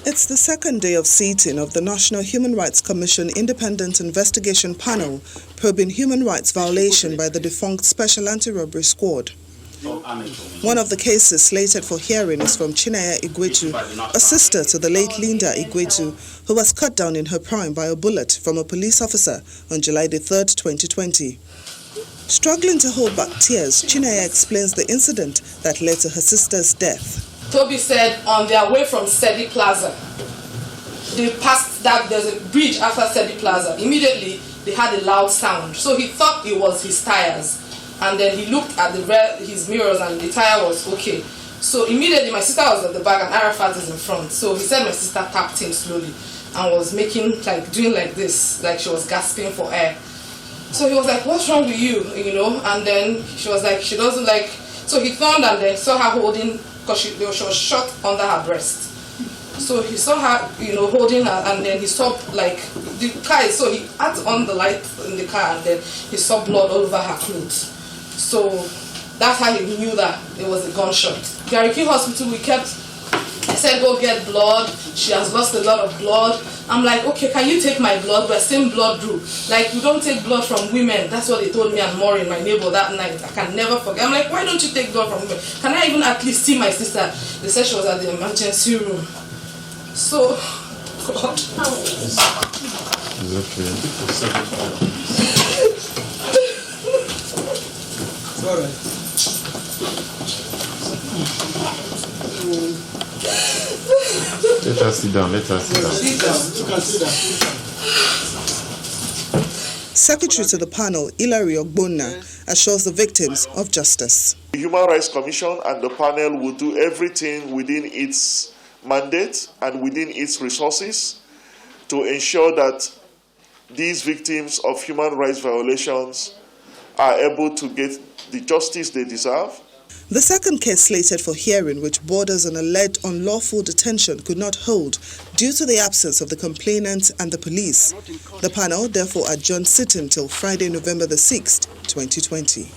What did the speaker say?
It's the second day of seating of the National Human Rights Commission Independent Investigation Panel probing human rights violation by the defunct Special Anti-Robbery Squad. One of the cases slated for hearing is from Chinaya Igweju, a sister to the late Linda Igweju, who was cut down in her prime by a bullet from a police officer on July the 3rd, 2020. Struggling to hold back tears, Chinaya explains the incident that led to her sister's death. Toby said on their way from Sedi Plaza, they passed that there's a bridge after Sedi Plaza. Immediately, they had a loud sound. So he thought it was his tires. And then he looked at his mirrors and the tire was okay. So immediately, my sister was at the back and Arafat is in front. So he said my sister tapped him slowly and was doing like this, like she was gasping for air. So he was like, "What's wrong with you?" And then she was like, she doesn't like, so he turned and then saw her holding, because she was shot under her breast. So he saw her, holding her, and then he saw the car. So he had on the light in the car, and then he saw blood all over her clothes. So that's how he knew that it was a gunshot. Gariki Hospital, I said, go get blood. She has lost a lot of blood. I'm like, okay, can you take my blood? We're same blood group. Like, you don't take blood from women. That's what they told me and Maureen, my neighbor, that night. I can never forget. I'm like, why don't you take blood from women? Can I even at least see my sister? They said she was at the emergency room. So, God. It's okay. It's all right. Let us sit down. Secretary to the panel, Hilary Ogbonna, assures the victims of justice. The Human Rights Commission and the panel will do everything within its mandate and within its resources to ensure that these victims of human rights violations are able to get the justice they deserve. The second case slated for hearing, which borders on alleged unlawful detention, could not hold due to the absence of the complainant and the police. The panel therefore adjourned sitting till Friday, November the 6th, 2020.